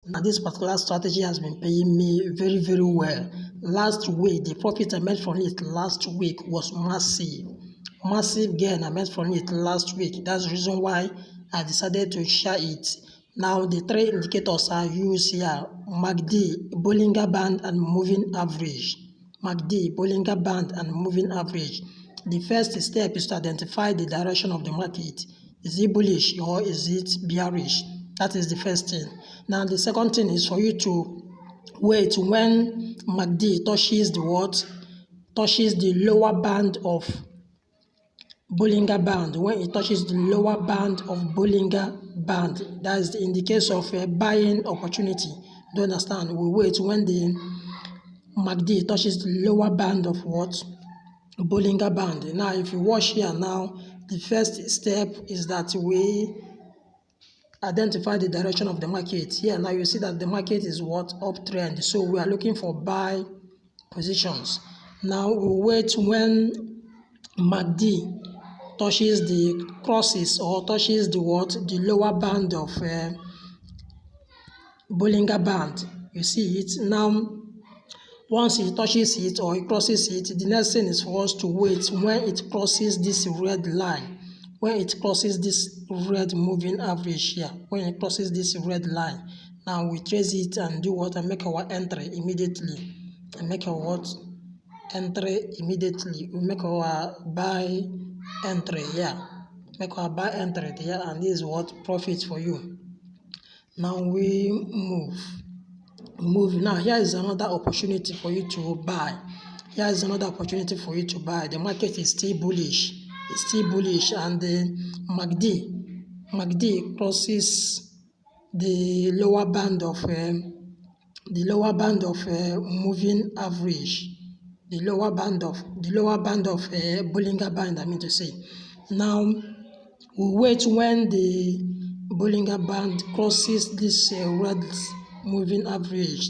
Now, this particular strategy has been paying me very, very well. Last week, the profit I made from it last week was massive. Massive gain I made from it last week. That's the reason why I decided to share it. Now, the three indicators I use here: MACD, Bollinger Band, and moving average. MACD, Bollinger Band, and moving average. The first step is to identify the direction of the market. Is it bullish or is it bearish? That is the first thing. Now, the second thing is for you to wait when MACD touches the what? Touches the lower band of Bollinger Band. When it touches the lower band of Bollinger Band, that is in the case of a buying opportunity. Do you understand? We wait when the MACD touches the lower band of what? Bollinger Band. Now, if you watch here now, the first step is that we identify the direction of the market. Here now you see that the market is what? Uptrend. So we are looking for buy positions. Now we wait when MACD touches the crosses or touches the what? The lower band of Bollinger Band. You see it now. Once it touches it or it crosses it, the next thing is for us to wait when it crosses this red line. When it crosses this red moving average here, when it crosses this red line, now we trace it and do what? And make our entry immediately. And make our what? Entry immediately. We make our buy entry here. Make our buy entry here, and this is what? Profit for you. Now we move. Now here is another opportunity for you to buy. Here is another opportunity for you to buy. The market is still bullish. It's still bullish, and the MACD crosses the lower band of moving average. The lower band of Bollinger Band, I mean to say. Now we wait when the Bollinger Band crosses this red moving average,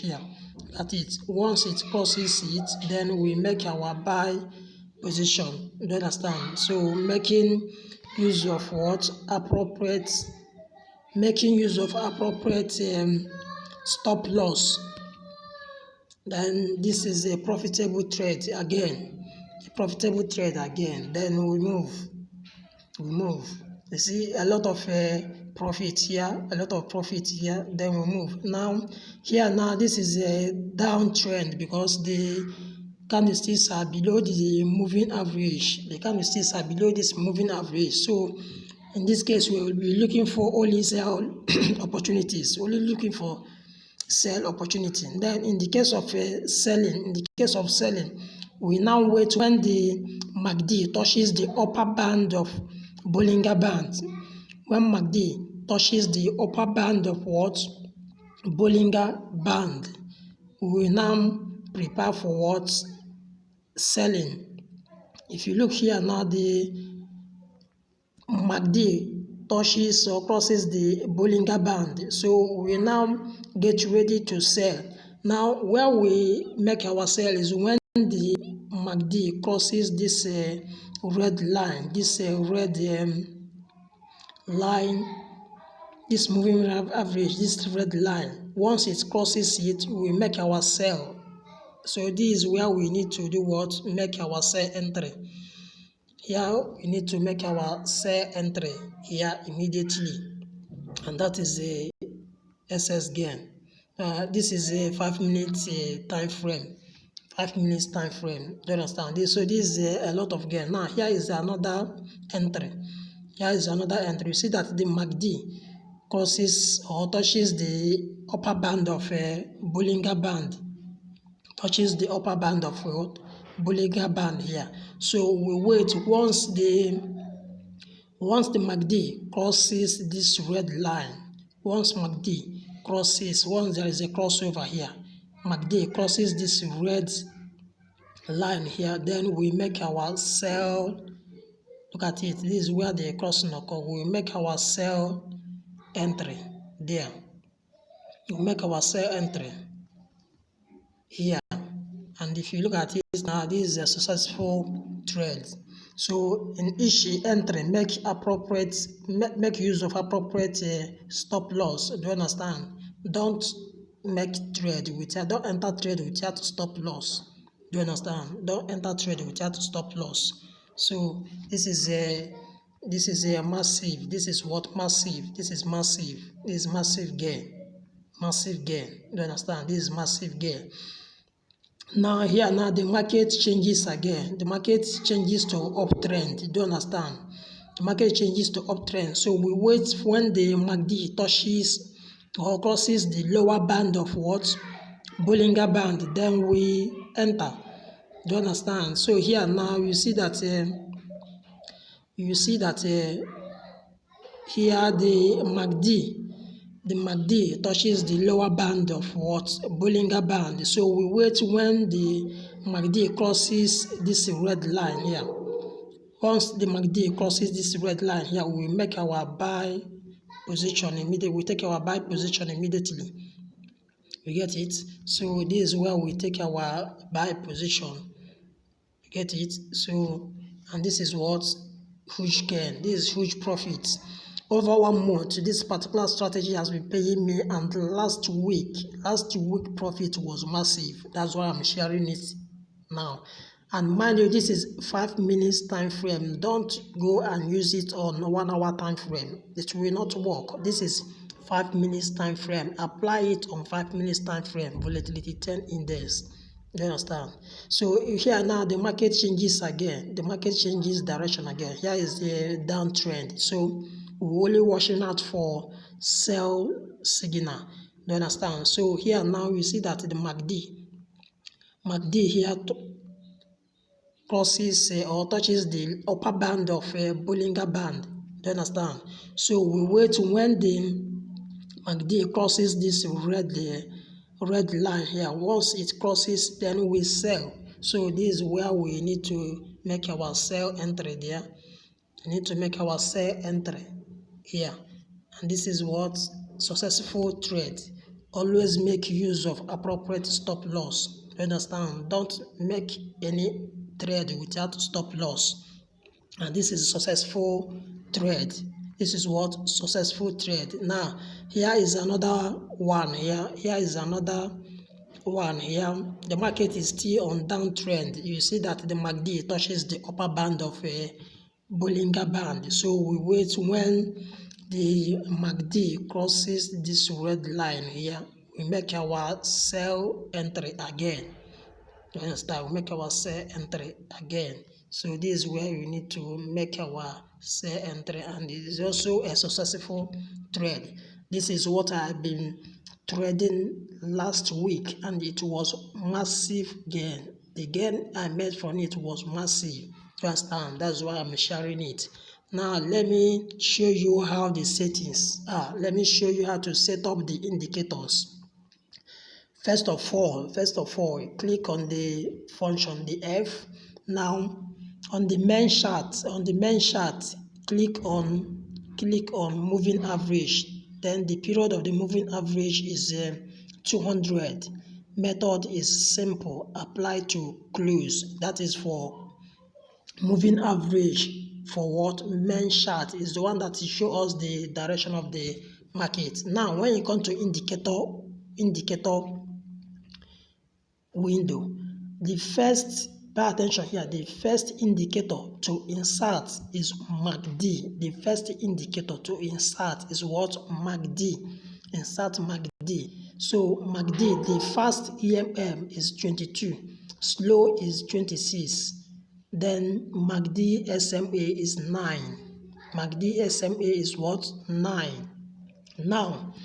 here. At it. Once it crosses it, then we make our buy position. Do you understand? So making use of appropriate stop loss. Then this is a profitable trade again. Then we move. You see a lot of profit here, then we move. Now this is a downtrend because the candlesticks are below the moving average. The candlesticks are below this moving average. So in this case, we will be looking for only sell opportunities, sell opportunity. Then in the case of selling, we now wait when the MACD touches the upper band of Bollinger Band. When MACD touches the upper band of what? Bollinger Band, we now prepare for what? Selling. If you look here now, the MACD touches or crosses the Bollinger Band, so we now get ready to sell. Now where we make our sell is when the MACD crosses this red line, this moving average, this red line. Once it crosses it, we make our sell. So this is where we need to do what? Make our sell entry. Here we need to make our sell entry here immediately, and that is a SS gain. This is a 5 minutes time frame. 5 minutes time frame. Do you understand this? So this is a lot of gain. Now here is another entry. You see that the MACD crosses or touches the upper band of Bollinger Band. Touches the upper band of Bollinger Band here. So we wait once the MACD crosses this red line. Once there is a crossover here, MACD crosses this red line here, then we make our sell. Look at it. This is where the crossing occurs. We make our sell entry there. We make our sell entry here. And if you look at it now, this is a successful trade. So in each entry, make use of appropriate stop loss. Do you understand? Don't don't enter trade without stop loss. Do you understand? Don't enter trade without stop loss. So this is a massive. This is what massive. This is massive. This is massive gain. Massive gain. Do you understand? This is massive gain. Now the market changes again. The market changes to uptrend. Do you understand? The market changes to uptrend. So we wait when the MACD touches or crosses the lower band of what? Bollinger Band. Then we enter. Do you understand? So here now you see that here the MACD touches the lower band of what? Bollinger Band. So we wait when the MACD crosses this red line here. Once the MACD crosses this red line here, we make our buy position immediately. We take our buy position immediately. You get it? So this is where we take our buy position. You get it? So, and this is what? Huge gain. This is huge profit. Over 1 month, this particular strategy has been paying me, and last week profit was massive. That's why I'm sharing it now. And mind you, this is 5 minutes time frame. Don't go and use it on 1 hour time frame. It will not work. This is 5 minutes time frame. Apply it on 5 minutes time frame. Volatility 10 index. Do you understand? So here now the market changes again. The market changes direction again. Here is the downtrend. So we're only watching out for sell signal. Do you understand? So here now you see that the MACD here crosses or touches the upper band of Bollinger Band. Do you understand? So we wait when the MACD crosses this red line here. Once it crosses, then we sell. So this is where we need to make our sell entry there. We need to make our sell entry here. And this is what successful trade. Always make use of appropriate stop loss. You understand? Don't make any trade without stop loss. And this is successful trade. This is what successful trade. Now here is another one. Here is another one. Here the market is still on downtrend. You see that the MACD touches the upper band of a Bollinger Band. So we wait when the MACD crosses this red line here. We make our sell entry again. You understand? We make our sell entry again. So this is where you need to make our sell entry, and it is also a successful trade. This is what I've been trading last week, and it was massive gain. The gain I made from it was massive. You understand? That's why I'm sharing it. Now let me show you how the settings are. Let me show you how to set up the indicators. First of all, click on the function, the F. Now on the main chart, click on moving average. Then the period of the moving average is 200. Method is simple. Apply to close. That is for moving average. For what? Main chart is the one that shows us the direction of the market. Now when you come to indicator window, pay attention here. The first indicator to insert is MACD. The first indicator to insert is what? MACD. Insert MACD. So MACD, the fast EMM is 22, slow is 26. Then MACD SMA is 9. MACD SMA is what? 9. Now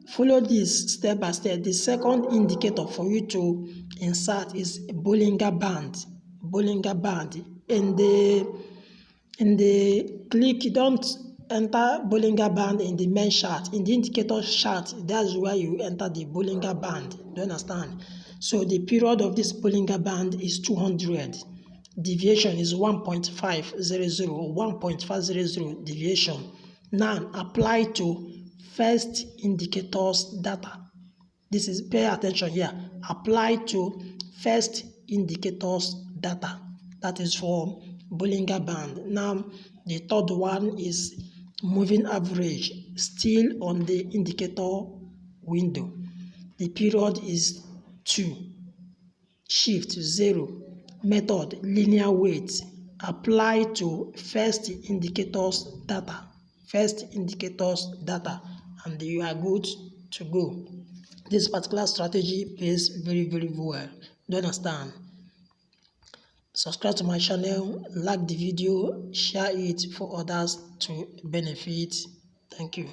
follow this step by step. The second indicator for you to insert is Bollinger Band. Bollinger Band. In the click, don't enter Bollinger Band in the main chart. In the indicator chart, that's where you enter the Bollinger Band. Do you understand? So the period of this Bollinger Band is 200. Deviation is 1.500. 1.500 deviation. Now apply to first indicators data. This is, pay attention here. Apply to first indicators data. That is for Bollinger Band. Now, the third one is moving average, still on the indicator window. The period is 2. Shift 0. Method linear weight. Apply to first indicators data. And you are good to go. This particular strategy pays very, very well. Do you understand? Subscribe to my channel, like the video, share it for others to benefit. Thank you.